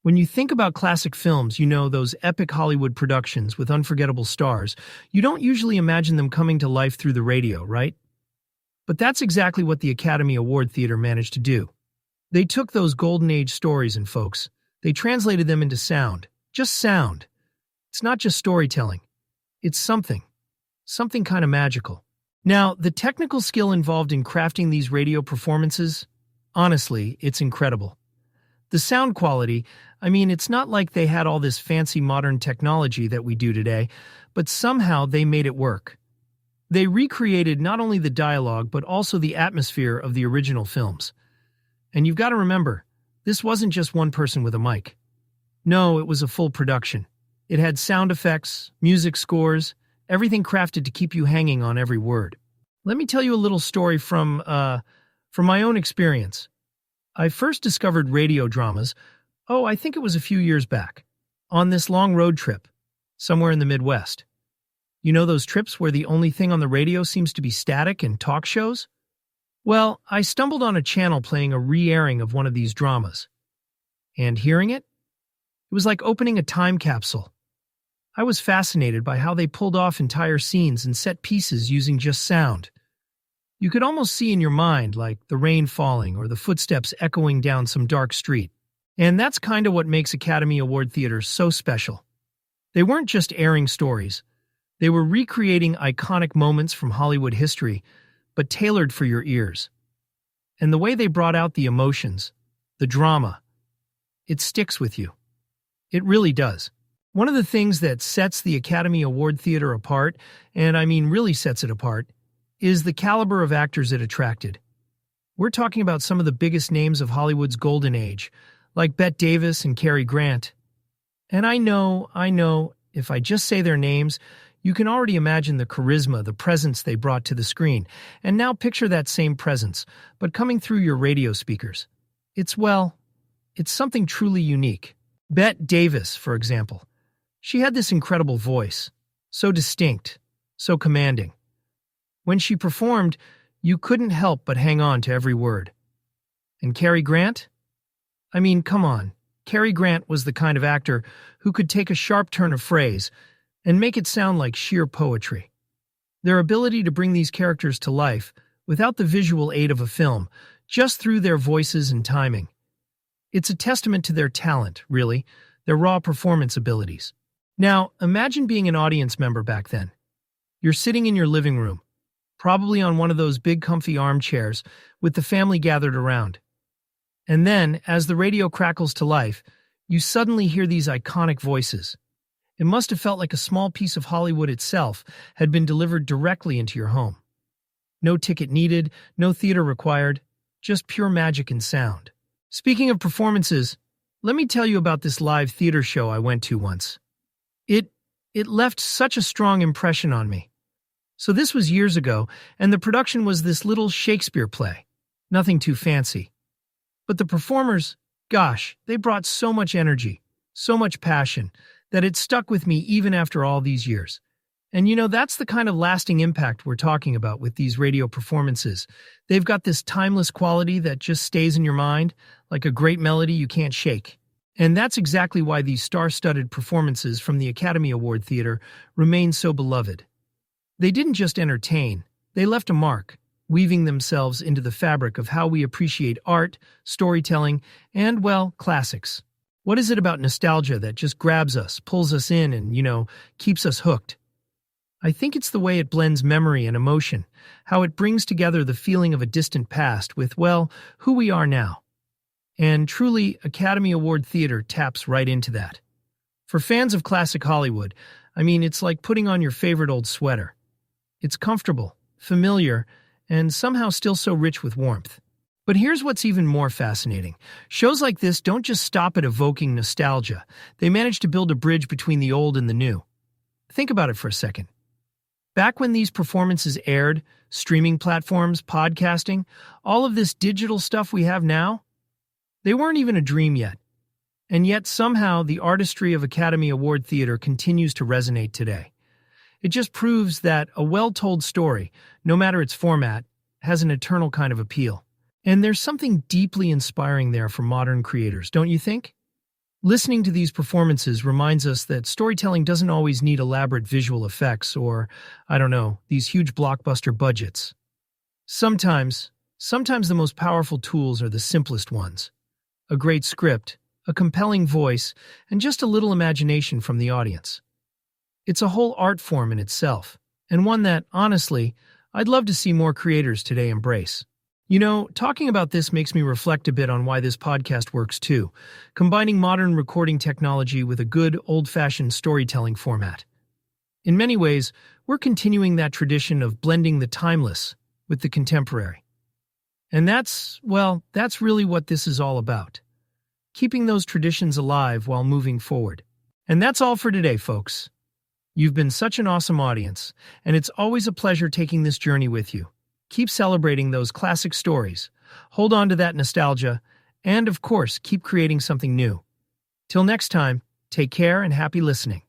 When you think about classic films, those epic Hollywood productions with unforgettable stars, you don't usually imagine them coming to life through the radio, right? But that's exactly what the Academy Award Theater managed to do. They took those golden age stories and folks, they translated them into sound. Just sound. It's not just storytelling. It's something kind of magical. Now, the technical skill involved in crafting these radio performances, honestly, it's incredible. The sound quality, it's not like they had all this fancy modern technology that we do today, but somehow they made it work. They recreated not only the dialogue, but also the atmosphere of the original films. And you've got to remember, this wasn't just one person with a mic. No, it was a full production. It had sound effects, music scores, everything crafted to keep you hanging on every word. Let me tell you a little story from my own experience. I first discovered radio dramas, I think it was a few years back, on this long road trip, somewhere in the Midwest. You know those trips where the only thing on the radio seems to be static and talk shows? Well, I stumbled on a channel playing a re-airing of one of these dramas. And hearing it? It was like opening a time capsule. I was fascinated by how they pulled off entire scenes and set pieces using just sound. You could almost see in your mind, like the rain falling or the footsteps echoing down some dark street. And that's kind of what makes Academy Award Theater so special. They weren't just airing stories. They were recreating iconic moments from Hollywood history, but tailored for your ears. And the way they brought out the emotions, the drama, it sticks with you. It really does. One of the things that sets the Academy Award Theater apart, and really sets it apart, is the caliber of actors it attracted. We're talking about some of the biggest names of Hollywood's golden age, like Bette Davis and Cary Grant. And I know, if I just say their names, you can already imagine the charisma, the presence they brought to the screen. And now picture that same presence, but coming through your radio speakers. It's something truly unique. Bette Davis, for example. She had this incredible voice, so distinct, so commanding. When she performed, you couldn't help but hang on to every word. And Cary Grant? Come on. Cary Grant was the kind of actor who could take a sharp turn of phrase and make it sound like sheer poetry. Their ability to bring these characters to life without the visual aid of a film, just through their voices and timing. It's a testament to their talent, really, their raw performance abilities. Now, imagine being an audience member back then. You're sitting in your living room, probably on one of those big comfy armchairs with the family gathered around. And then, as the radio crackles to life, you suddenly hear these iconic voices. It must have felt like a small piece of Hollywood itself had been delivered directly into your home. No ticket needed, no theater required, just pure magic and sound. Speaking of performances, let me tell you about this live theater show I went to once. It left such a strong impression on me. So this was years ago, and the production was this little Shakespeare play. Nothing too fancy. But the performers, gosh, they brought so much energy, so much passion, that it stuck with me even after all these years. And that's the kind of lasting impact we're talking about with these radio performances. They've got this timeless quality that just stays in your mind, like a great melody you can't shake. And that's exactly why these star-studded performances from the Academy Award Theater remain so beloved. They didn't just entertain, they left a mark, weaving themselves into the fabric of how we appreciate art, storytelling, and, classics. What is it about nostalgia that just grabs us, pulls us in, and, keeps us hooked? I think it's the way it blends memory and emotion, how it brings together the feeling of a distant past with, who we are now. And truly, Academy Award Theater taps right into that. For fans of classic Hollywood, it's like putting on your favorite old sweater. It's comfortable, familiar, and somehow still so rich with warmth. But here's what's even more fascinating. Shows like this don't just stop at evoking nostalgia. They manage to build a bridge between the old and the new. Think about it for a second. Back when these performances aired, streaming platforms, podcasting, all of this digital stuff we have now, they weren't even a dream yet. And yet somehow the artistry of Academy Award Theater continues to resonate today. It just proves that a well-told story, no matter its format, has an eternal kind of appeal. And there's something deeply inspiring there for modern creators, don't you think? Listening to these performances reminds us that storytelling doesn't always need elaborate visual effects or, I don't know, these huge blockbuster budgets. Sometimes the most powerful tools are the simplest ones. A great script, a compelling voice, and just a little imagination from the audience. It's a whole art form in itself, and one that, honestly, I'd love to see more creators today embrace. Talking about this makes me reflect a bit on why this podcast works too, combining modern recording technology with a good, old-fashioned storytelling format. In many ways, we're continuing that tradition of blending the timeless with the contemporary. And that's really what this is all about. Keeping those traditions alive while moving forward. And that's all for today, folks. You've been such an awesome audience, and it's always a pleasure taking this journey with you. Keep celebrating those classic stories, hold on to that nostalgia, and of course, keep creating something new. Till next time, take care and happy listening.